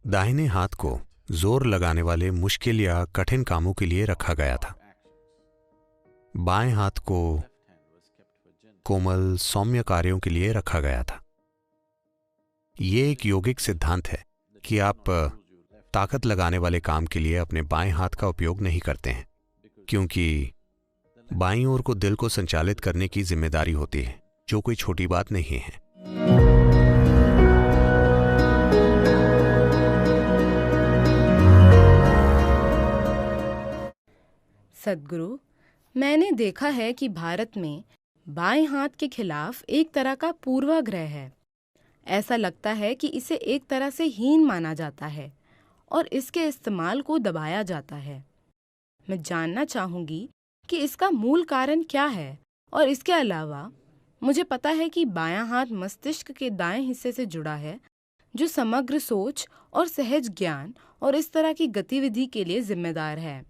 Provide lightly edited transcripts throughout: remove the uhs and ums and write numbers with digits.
दाहिने हाथ को जोर लगाने वाले मुश्किल या कठिन कामों के लिए रखा गया था। बाएं हाथ को कोमल सौम्य कार्यों के लिए रखा गया था। ये एक योगिक सिद्धांत है कि आप ताकत लगाने वाले काम के लिए अपने बाएं हाथ का उपयोग नहीं करते हैं, क्योंकि बाईं ओर को दिल को संचालित करने की जिम्मेदारी होती है, जो कोई छोटी बात नहीं है। सद्गुरु, मैंने देखा है कि भारत में बाएं हाथ के खिलाफ एक तरह का पूर्वाग्रह है। ऐसा लगता है कि इसे एक तरह से हीन माना जाता है और इसके इस्तेमाल को दबाया जाता है। मैं जानना चाहूंगी कि इसका मूल कारण क्या है, और इसके अलावा मुझे पता है कि बायां हाथ मस्तिष्क के दाएं हिस्से से जुड़ा है, जो समग्र सोच और सहज ज्ञान और इस तरह की गतिविधि के लिए जिम्मेदार है।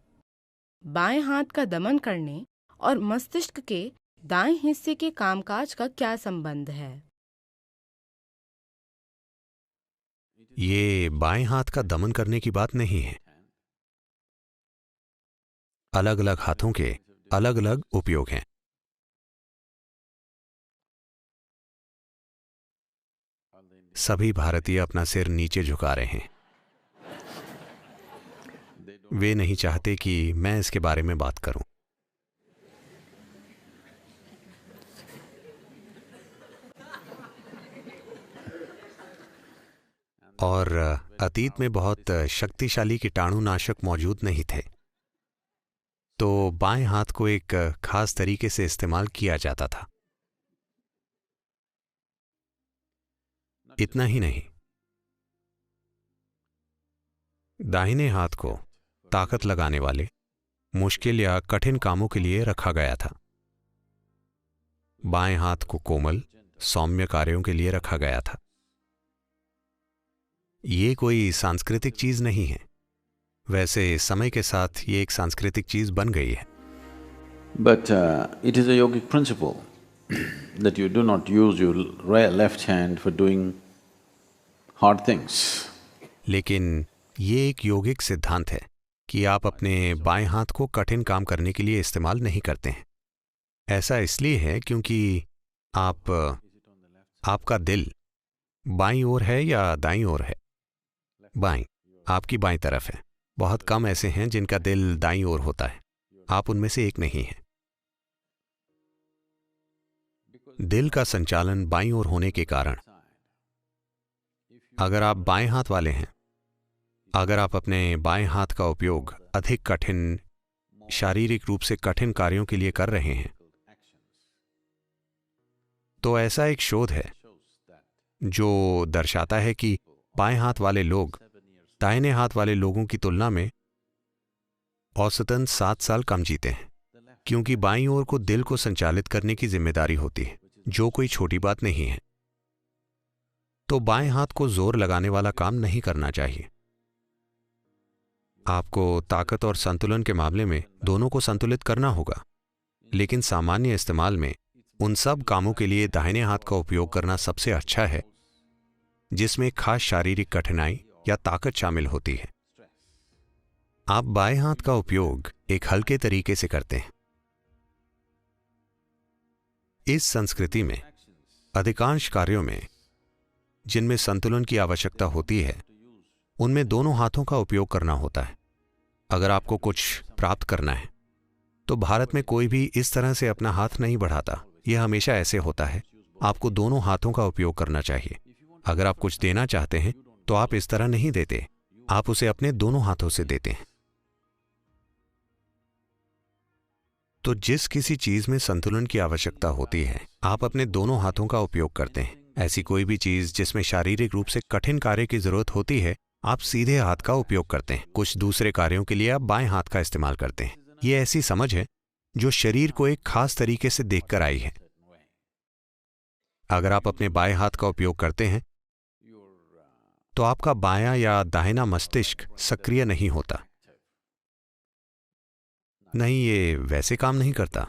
बाएं हाथ का दमन करने और मस्तिष्क के दाएं हिस्से के कामकाज का क्या संबंध है? ये बाएं हाथ का दमन करने की बात नहीं है। अलग अलग हाथों के अलग अलग उपयोग हैं। सभी भारतीय अपना सिर नीचे झुका रहे हैं। वे नहीं चाहते कि मैं इसके बारे में बात करूं। और अतीत में बहुत शक्तिशाली कीटाणुनाशक मौजूद नहीं थे, तो बाएं हाथ को एक खास तरीके से इस्तेमाल किया जाता था। इतना ही नहीं, दाहिने हाथ को ताकत लगाने वाले मुश्किल या कठिन कामों के लिए रखा गया था। बाएं हाथ को कोमल सौम्य कार्यों के लिए रखा गया था। ये कोई सांस्कृतिक चीज नहीं है। वैसे समय के साथ ये एक सांस्कृतिक चीज बन गई है। But it is a yogic principle that you do not use your left hand for doing hard things. लेकिन ये एक योगिक सिद्धांत है कि आप अपने बाएं हाथ को कठिन काम करने के लिए इस्तेमाल नहीं करते हैं। ऐसा इसलिए है क्योंकि आपका दिल बाईं ओर है या दाईं ओर है? बाईं, आपकी बाईं तरफ है। बहुत कम ऐसे हैं जिनका दिल दाईं ओर होता है। आप उनमें से एक नहीं हैं। दिल का संचालन बाईं ओर होने के कारण अगर आप बाएं हाथ वाले हैं, अगर आप अपने बाएं हाथ का उपयोग अधिक कठिन, शारीरिक रूप से कठिन कार्यों के लिए कर रहे हैं, तो ऐसा एक शोध है जो दर्शाता है कि बाएं हाथ वाले लोग दाहिने हाथ वाले लोगों की तुलना में औसतन 7 साल कम जीते हैं, क्योंकि बाईं ओर को दिल को संचालित करने की जिम्मेदारी होती है, जो कोई छोटी बात नहीं है। तो बाएं हाथ को जोर लगाने वाला काम नहीं करना चाहिए। आपको ताकत और संतुलन के मामले में दोनों को संतुलित करना होगा, लेकिन सामान्य इस्तेमाल में उन सब कामों के लिए दाहिने हाथ का उपयोग करना सबसे अच्छा है जिसमें खास शारीरिक कठिनाई या ताकत शामिल होती है। आप बाएं हाथ का उपयोग एक हल्के तरीके से करते हैं। इस संस्कृति में अधिकांश कार्यों में जिनमें संतुलन की आवश्यकता होती है, उनमें दोनों हाथों का उपयोग करना होता है। अगर आपको कुछ प्राप्त करना है, तो भारत में कोई भी इस तरह से अपना हाथ नहीं बढ़ाता। यह हमेशा ऐसे होता है। आपको दोनों हाथों का उपयोग करना चाहिए। अगर आप कुछ देना चाहते हैं, तो आप इस तरह नहीं देते, आप उसे अपने दोनों हाथों से देते हैं। तो जिस किसी चीज में संतुलन की आवश्यकता होती है, आप अपने दोनों हाथों का उपयोग करते हैं। ऐसी कोई भी चीज जिसमें शारीरिक रूप से कठिन कार्य की जरूरत होती है, आप सीधे हाथ का उपयोग करते हैं। कुछ दूसरे कार्यों के लिए आप बाएं हाथ का इस्तेमाल करते हैं। यह ऐसी समझ है जो शरीर को एक खास तरीके से देखकर आई है। अगर आप अपने बाएं हाथ का उपयोग करते हैं, तो आपका बायां या दाहिना मस्तिष्क सक्रिय नहीं होता। नहीं, ये वैसे काम नहीं करता,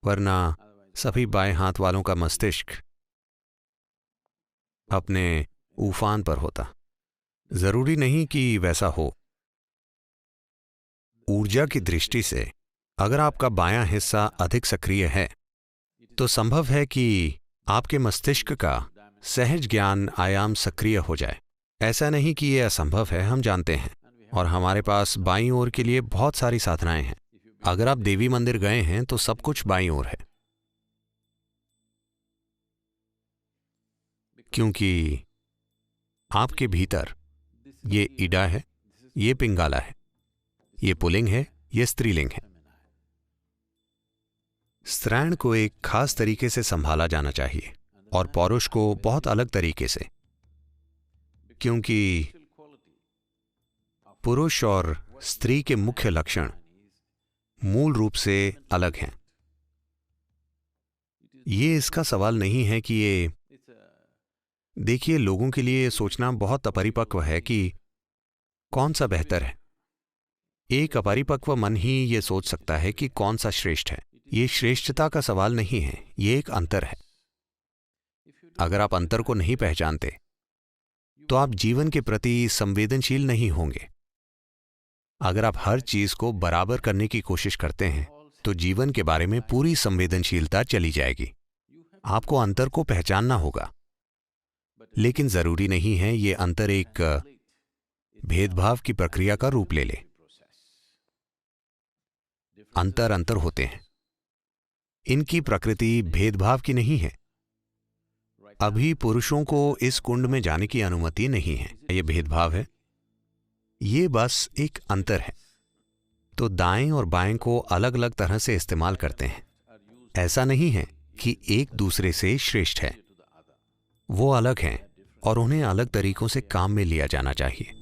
वरना सभी बाएं हाथ वालों का मस्तिष्क अपने उफान पर होता। जरूरी नहीं कि वैसा हो। ऊर्जा की दृष्टि से अगर आपका बायां हिस्सा अधिक सक्रिय है तो संभव है कि आपके मस्तिष्क का सहज ज्ञान आयाम सक्रिय हो जाए। ऐसा नहीं कि यह असंभव है, हम जानते हैं, और हमारे पास बाईं ओर के लिए बहुत सारी साधनाएं हैं। अगर आप देवी मंदिर गए हैं तो सब कुछ बाईं ओर है, क्योंकि आपके भीतर ये ईडा है, ये पिंगाला है, ये पुल्लिंग है, ये स्त्रीलिंग है। स्त्रैण को एक खास तरीके से संभाला जाना चाहिए और पौरुष को बहुत अलग तरीके से, क्योंकि पुरुष और स्त्री के मुख्य लक्षण मूल रूप से अलग हैं। ये इसका सवाल नहीं है कि ये, देखिए, लोगों के लिए सोचना बहुत अपरिपक्व है कि कौन सा बेहतर है। एक अपरिपक्व मन ही ये सोच सकता है कि कौन सा श्रेष्ठ है। ये श्रेष्ठता का सवाल नहीं है, ये एक अंतर है। अगर आप अंतर को नहीं पहचानते तो आप जीवन के प्रति संवेदनशील नहीं होंगे। अगर आप हर चीज को बराबर करने की कोशिश करते हैं तो जीवन के बारे में पूरी संवेदनशीलता चली जाएगी। आपको अंतर को पहचानना होगा, लेकिन जरूरी नहीं है ये अंतर एक भेदभाव की प्रक्रिया का रूप ले ले। अंतर अंतर होते हैं, इनकी प्रकृति भेदभाव की नहीं है। अभी पुरुषों को इस कुंड में जाने की अनुमति नहीं है, यह भेदभाव है, ये बस एक अंतर है। तो दाएं और बाएं को अलग अलग तरह से इस्तेमाल करते हैं। ऐसा नहीं है कि एक दूसरे से श्रेष्ठ है, वो अलग हैं और उन्हें अलग तरीकों से काम में लिया जाना चाहिए।